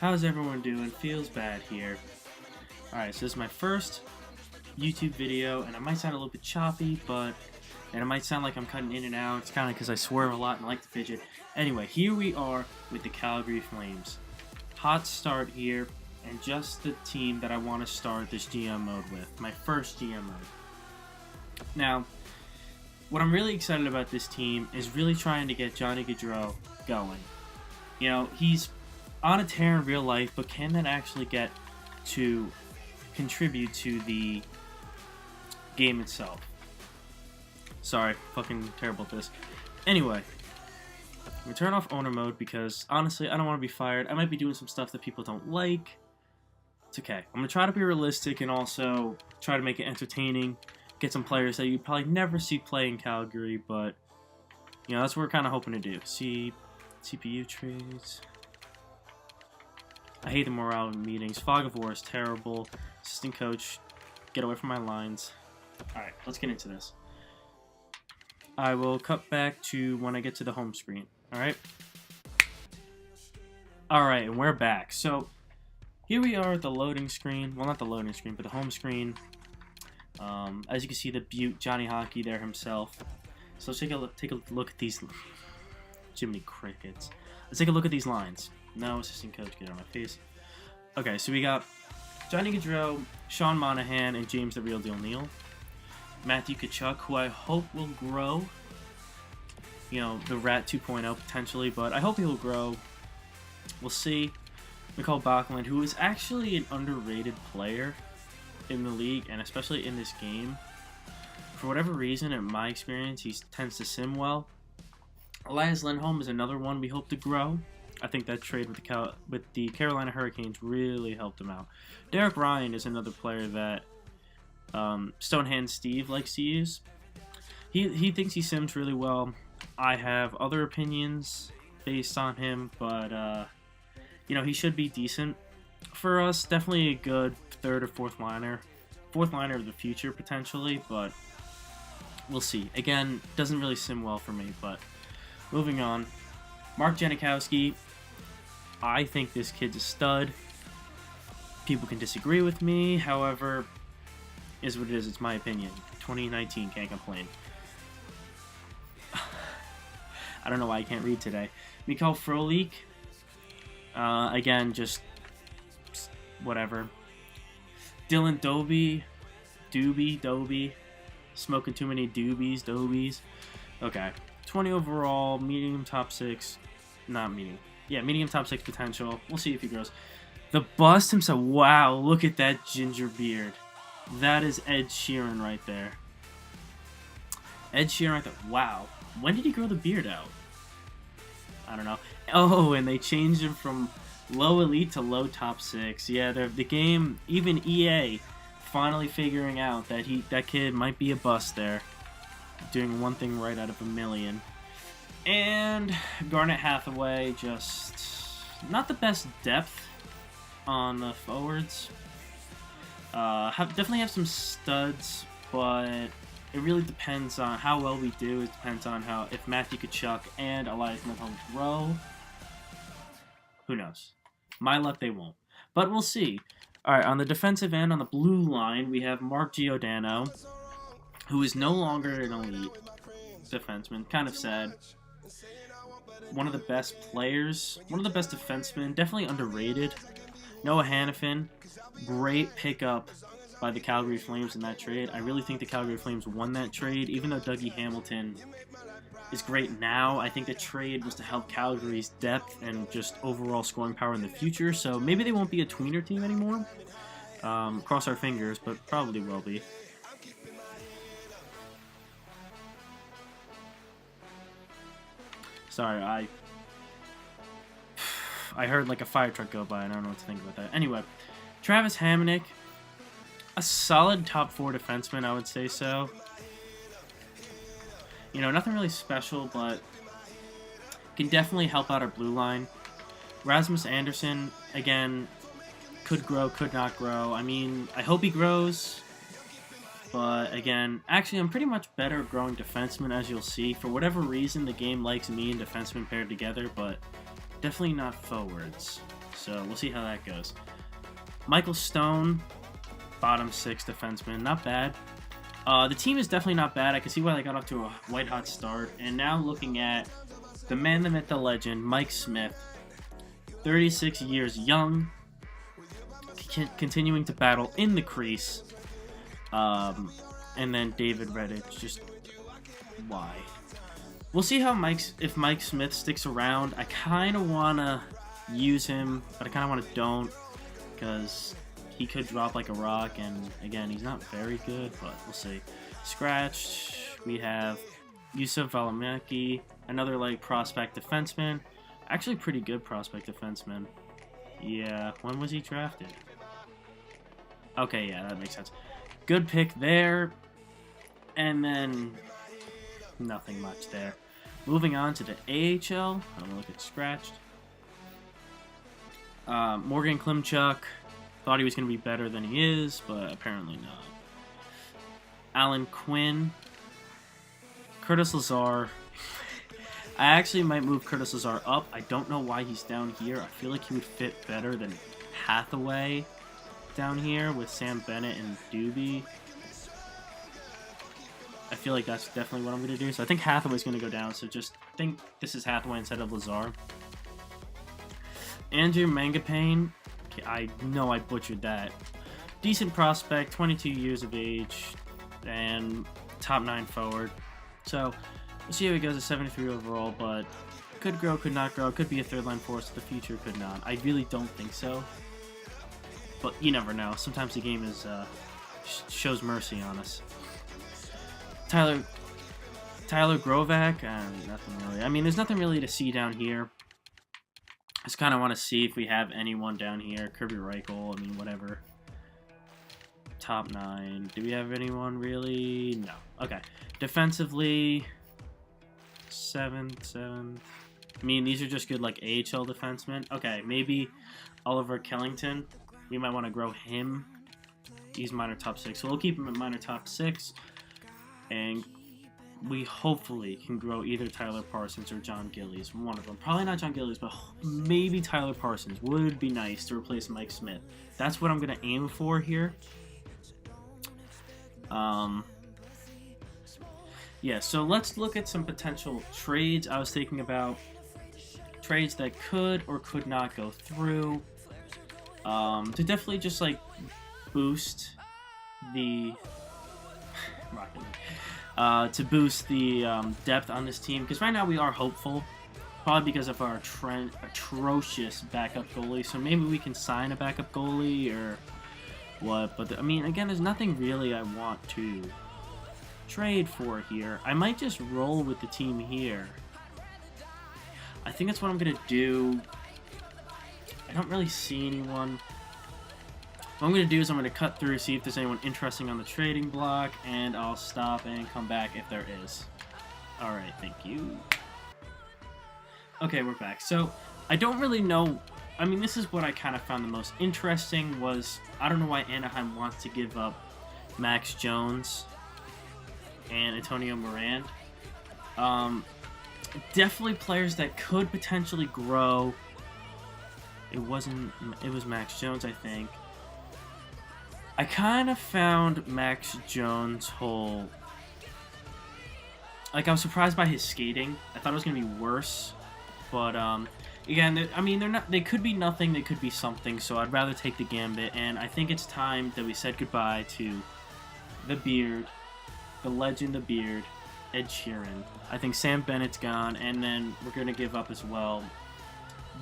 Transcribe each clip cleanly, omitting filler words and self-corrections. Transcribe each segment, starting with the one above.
How's everyone doing? Feels bad here. Alright, so this is my first YouTube video, and I might sound a little bit choppy, and it might sound like I'm cutting in and out. It's kind of because I swerve a lot and like to fidget. Anyway, here we are with the Calgary Flames. Hot start here, and just the team that I want to start this GM mode with. My first GM mode. Now, what I'm really excited about this team is really trying to get Johnny Gaudreau going. You know, he's on a tear in real life, but can that actually get to contribute to the game itself? Sorry, fucking terrible at this. Anyway, I'm gonna turn off owner mode because honestly, I don't want to be fired. I might be doing some stuff that people don't like. It's okay. I'm gonna try to be realistic and also try to make it entertaining. Get some players that you probably never see play in Calgary, but you know that's what we're kind of hoping to do. See CPU trades. I hate the morale meetings. Fog of War is terrible. Assistant coach, get away from my lines. Alright, let's get into this. I will cut back to when I get to the home screen. Alright? Alright, and we're back. So, here we are at the loading screen. Well, not the loading screen, but the home screen. As you can see, the Butte, Johnny Hockey there himself. So let's take a look at these... Jiminy Crickets. Let's take a look at these lines. No, assistant coach, get out of my face. Okay, so we got Johnny Gaudreau, Sean Monahan, and James the Real Deal Neal. Matthew Tkachuk, who I hope will grow. You know, the Rat 2.0 potentially, but I hope he will grow. We'll see. Nicole Bachland, who is actually an underrated player in the league, and especially in this game. For whatever reason, in my experience, he tends to sim well. Elias Lindholm is another one we hope to grow. I think that trade with the Carolina Hurricanes really helped him out. Derek Ryan is another player that Stonehand Steve likes to use. He thinks he sims really well. I have other opinions based on him, but you know, he should be decent for us. Definitely a good third or fourth liner of the future potentially, but we'll see. Again, doesn't really sim well for me, but moving on. Mark Janikowski. I think this kid's a stud. People can disagree with me, however, is what it is. It's my opinion. 2019, can't complain. I don't know why I can't read today. Mikhail Frolik. Again, just whatever. Dylan Doby. Smoking too many dobies. Okay. 20 overall, medium top 6. Not medium. Yeah, medium top 6 potential. We'll see if he grows. The bust himself. Wow, look at that ginger beard. That is Ed Sheeran right there. Ed Sheeran right there. Wow. When did he grow the beard out? I don't know. Oh, and they changed him from low elite to low top 6. Yeah, the game, even EA, finally figuring out that that kid might be a bust there. Doing one thing right out of a million. And Garnet Hathaway, just not the best depth on the forwards. Definitely have some studs, but it really depends on how well we do. It depends on if Matthew Tkachuk and Elias Lindholm grow. Who knows? My luck, they won't. But we'll see. Alright, on the defensive end, on the blue line, we have Mark Giordano, who is no longer an elite defenseman. Kind of sad. One of the best players. One of the best defensemen. Definitely underrated. Noah Hannafin. Great pickup by the Calgary Flames in that trade. I really think the Calgary Flames won that trade. Even though Dougie Hamilton is great now, I think the trade was to help Calgary's depth and just overall scoring power in the future. So maybe they won't be a tweener team anymore. Cross our fingers, but probably will be. Sorry, I heard like a fire truck go by and I don't know what to think about that. Anyway, Travis Hamonic, a solid top 4 defenseman, I would say so. You know, nothing really special, but can definitely help out our blue line. Rasmus Anderson, again, could grow, could not grow. I mean, I hope he grows. But again, actually I'm pretty much better at growing defensemen, as you'll see. For whatever reason, the game likes me and defensemen paired together, but definitely not forwards. So we'll see how that goes. Michael Stone, bottom 6 defenseman. Not bad. The team is definitely not bad. I can see why they got off to a white-hot start. And now looking at the man, the myth, the legend, Mike Smith. 36 years young. Continuing to battle in the crease. And then David Redditch. Just why? We'll see how if Mike Smith sticks around. I kind of want to use him, but I kind of want to don't, because he could drop like a rock, and again, he's not very good, but we'll see. Scratched, we have Yusuf Valimaki, another like prospect defenseman. Actually pretty good prospect defenseman. Yeah, when was he drafted? Okay, yeah, that makes sense. Good pick there. And then nothing much there. Moving on to the AHL. I'm gonna look at Scratched. Morgan Klimchuk. Thought he was going to be better than he is, but apparently not. Alan Quinn. Curtis Lazar. I actually might move Curtis Lazar up. I don't know why he's down here. I feel like he would fit better than Hathaway down here with Sam Bennett and Doobie. I feel like that's definitely what I'm going to do. So I think Hathaway's going to go down. So just think this is Hathaway instead of Lazar. Andrew Mangapane. Okay, I know I butchered that. Decent prospect, 22 years of age, and top 9 forward. So we'll see how he goes at 73 overall, but could grow, could not grow. Could be a third line force in the future, could not. I really don't think so. But you never know. Sometimes the game is shows mercy on us. Tyler Grovak, nothing really. I mean, there's nothing really to see down here. I just kind of want to see if we have anyone down here. Kirby Reichel, I mean, whatever. Top 9. Do we have anyone really? No. Okay. Defensively, 7th. I mean, these are just good, like, AHL defensemen. Okay, maybe Oliver Kellington. We might want to grow him. He's minor top 6. So we'll keep him at minor top 6. And we hopefully can grow either Tyler Parsons or John Gillies. One of them. Probably not John Gillies, but maybe Tyler Parsons would be nice to replace Mike Smith. That's what I'm going to aim for here. Yeah, so let's look at some potential trades I was thinking about. Trades that could or could not go through. To definitely just, like, boost the... to boost the depth on this team, because right now we are hopeful, probably because of our atrocious backup goalie. So maybe we can sign a backup goalie or what. But I mean, again, there's nothing really I want to trade for here. I might just roll with the team here. I think that's what I'm gonna do. I don't really see anyone. What I'm going to do is I'm going to cut through, see if there's anyone interesting on the trading block, and I'll stop and come back if there is. Alright, thank you. Okay, we're back. So, I don't really know... I mean, this is what I kind of found the most interesting was... I don't know why Anaheim wants to give up Max Jones and Antonio Morand. Definitely players that could potentially grow. It was Max Jones, I think. I kind of found Max Jones' whole... Like, I was surprised by his skating. I thought it was going to be worse. But, again, I mean, they could be nothing, they could be something, so I'd rather take the gambit. And I think it's time that we said goodbye to the Beard, the legend, the Beard, Ed Sheeran. I think Sam Bennett's gone, and then we're going to give up as well.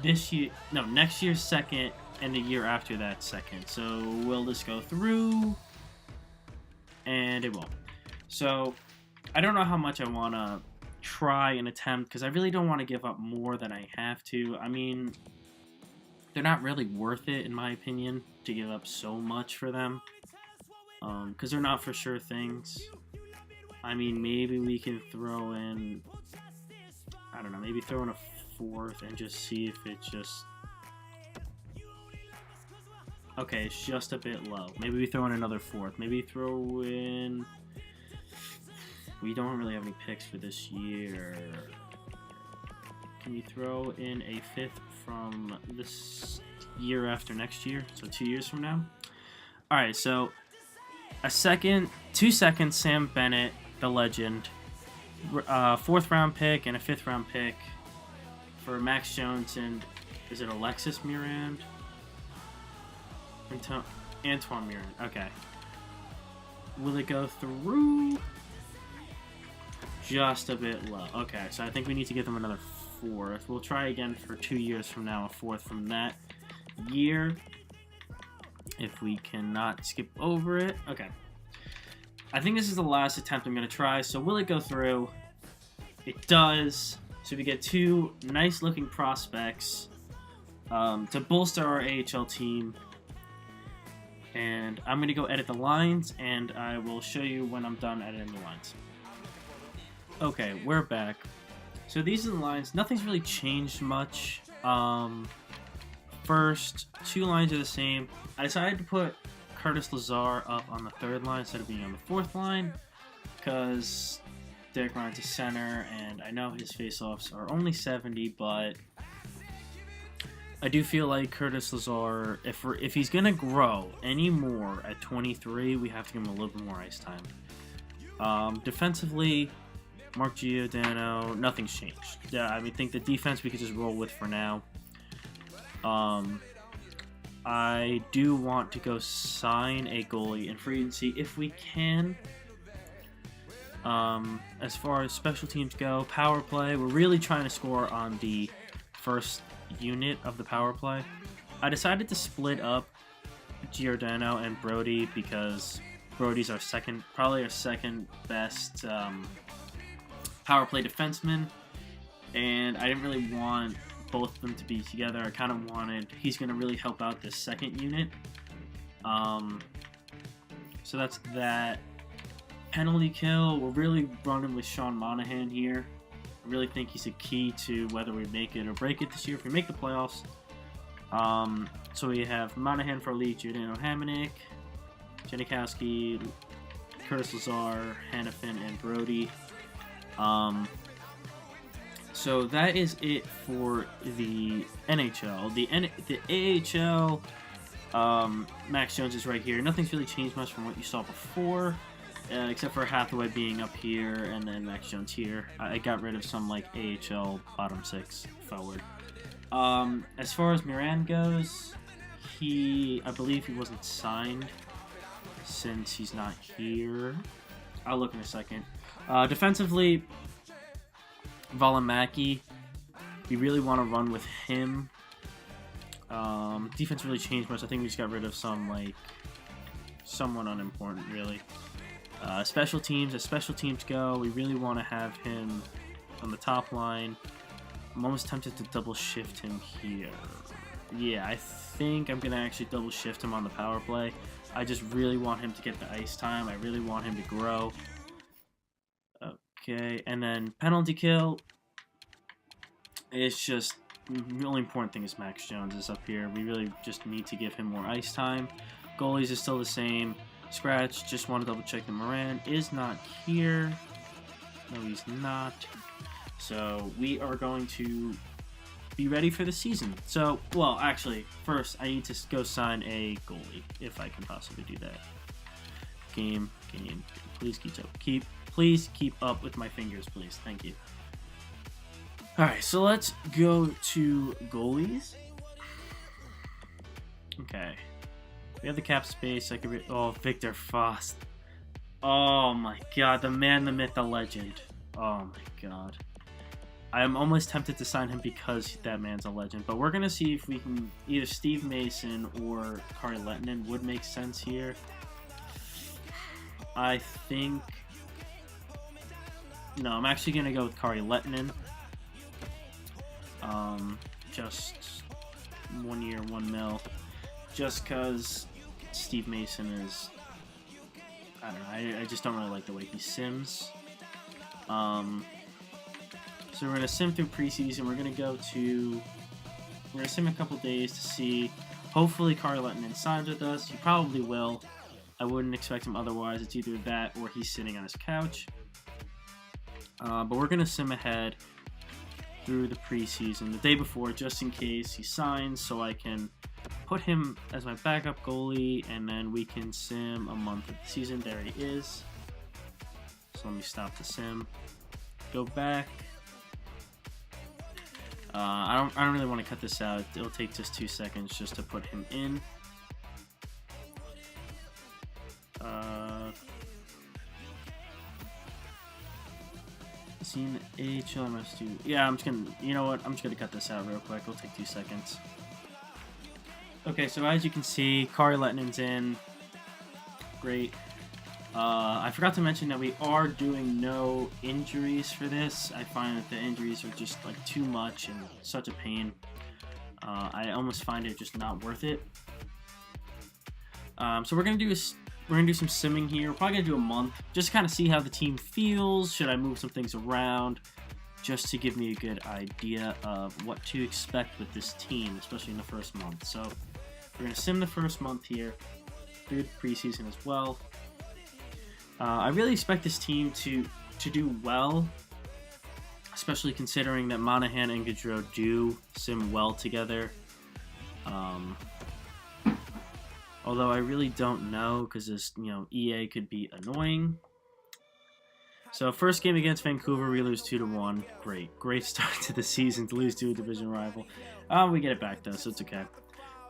Next year's second, and the year after that second. So will this go through? And it won't. So I don't know how much I want to try and attempt, because I really don't want to give up more than I have to. I mean, they're not really worth it, in my opinion, to give up so much for them. Because they're not for sure things. I mean, maybe we can throw in... I don't know, maybe throw in a 4th and just see if it just... Okay, it's just a bit low. Maybe we throw in another 4th. Maybe throw in... We don't really have any picks for this year. Can you throw in a 5th from this year after next year? So 2 years from now. All right, so a second, 2 seconds, Sam Bennett, the legend, 4th round pick and a 5th round pick for Max Jones and is it Alexis Mirand? Antoine Mirand. Okay. Will it go through? Just a bit low. Okay, so I think we need to give them another 4th. We'll try again for 2 years from now, a 4th from that year. If we cannot skip over it. Okay. I think this is the last attempt I'm going to try, so will it go through? It does. So we get 2 nice-looking prospects to bolster our AHL team. And I'm going to go edit the lines, and I will show you when I'm done editing the lines. Okay, we're back. So these are the lines. Nothing's really changed much. First 2 lines are the same. I decided to put Curtis Lazar up on the 3rd line instead of being on the 4th line because Derek Ryan's a center, and I know his faceoffs are only 70, but I do feel like Curtis Lazar, if he's gonna grow any more at 23, we have to give him a little bit more ice time. Defensively, Mark Giordano, nothing's changed. Yeah, I think the defense we could just roll with for now. I do want to go sign a goalie in free agency if we can. As far as special teams go, power play, we're really trying to score on the first unit of the power play. I decided to split up Giordano and Brody because Brody's probably our second best power play defenseman, and I didn't really want both of them to be together. I kind of wanted, he's going to really help out this second unit. So that's that. Penalty kill, we're really running with Sean Monahan here. I really think he's a key to whether we make it or break it this year if we make the playoffs. So we have Monahan for lead, Giordano Hamonic, Janikowski, Curtis Lazar, Hannafin, and Brody. So that is it for the NHL. The AHL, Max Jones is right here. Nothing's really changed much from what you saw before, except for Hathaway being up here and then Max Jones here. I got rid of some like AHL bottom 6 forward. As far as Mirand goes, I believe he wasn't signed since he's not here. I'll look in a second. Defensively, Valimaki, we really want to run with him. Defense really changed much. I think we just got rid of someone unimportant, really. Special teams, as special teams go, we really want to have him on the top line. I'm almost tempted to double shift him here. Yeah, I think I'm going to actually double shift him on the power play. I just really want him to get the ice time. I really want him to grow. Okay, and then penalty kill. It's just, the only important thing is Max Jones is up here. We really just need to give him more ice time. Goalies is still the same. Scratch, just want to double check that Moran is not here. No, he's not. So we are going to be ready for the season. So, well, actually, first I need to go sign a goalie, if I can possibly do that. Game. Please keep up with my fingers, please. Thank you. Alright, so let's go to goalies. Okay. We have the cap space. Victor Fast. Oh my god, the man, the myth, the legend. Oh my god. I am almost tempted to sign him because that man's a legend, but we're going to see if we can, either Steve Mason or Kari Lehtinen would make sense here. I think, no, I'm actually going to go with Kari Lehtinen. Just 1 year, $1 million. Just because Steve Mason is, I don't know, I just don't really like the way he sims. So we're going to sim through preseason. We're going to sim a couple days to see. Hopefully Kari Lehtinen signs with us. He probably will. I wouldn't expect him otherwise. It's either that or he's sitting on his couch. But we're going to sim ahead. through the preseason the day before, just in case he signs, so I can put him as my backup goalie, and then we can sim a month of the season. There he is. So let me stop the sim. Go back. I don't really want to cut this out. It'll take just 2 seconds just to put him in. Seen AHL MS2. Yeah, I'm just gonna. You know what? I'm just gonna cut this out real quick. It'll take 2 seconds. Okay, so as you can see, Kari Lettinen's in. Great. I forgot to mention that we are doing no injuries for this. I find that the injuries are just like too much and such a pain. I almost find it just not worth it. So we're gonna do some simming here. We're probably gonna do a month, just to kind of see how the team feels. Should I move some things around, just to give me a good idea of what to expect with this team, especially in the first month. So we're gonna sim the first month here, through the preseason as well. I really expect this team to do well, especially considering that Monahan and Gaudreau do sim well together. Although I really don't know, because this, EA could be annoying. So first game against Vancouver, we lose 2-1. Great start to the season to lose to a division rival. We get it back though, so it's okay.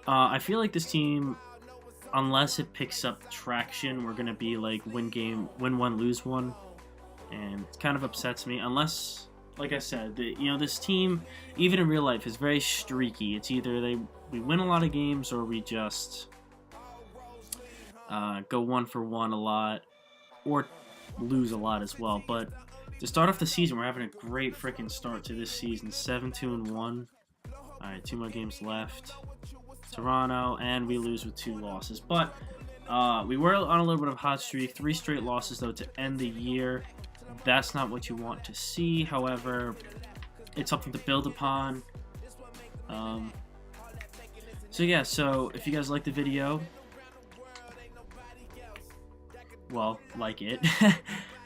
I feel like this team, unless it picks up traction, we're gonna be like win one, lose one, and it kind of upsets me. Unless, like I said, this team, even in real life, is very streaky. It's either we win a lot of games, or we just go 1-for-1 a lot, or lose a lot as well. But to start off the season, we're having a great freaking start to this season. 7-2-1. All right, 2 more games left. Toronto, and we lose with 2 losses. But we were on a little bit of a hot streak. 3 straight losses, though, to end the year. That's not what you want to see. However, it's something to build upon. So yeah, so if you guys like the video, well, like it.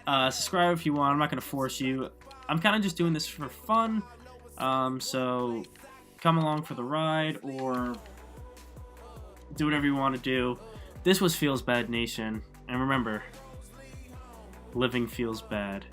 Subscribe if you want. I'm not going to force you. I'm kind of just doing this for fun. So come along for the ride, or do whatever you want to do. This was Feels Bad Nation, and remember, living feels bad.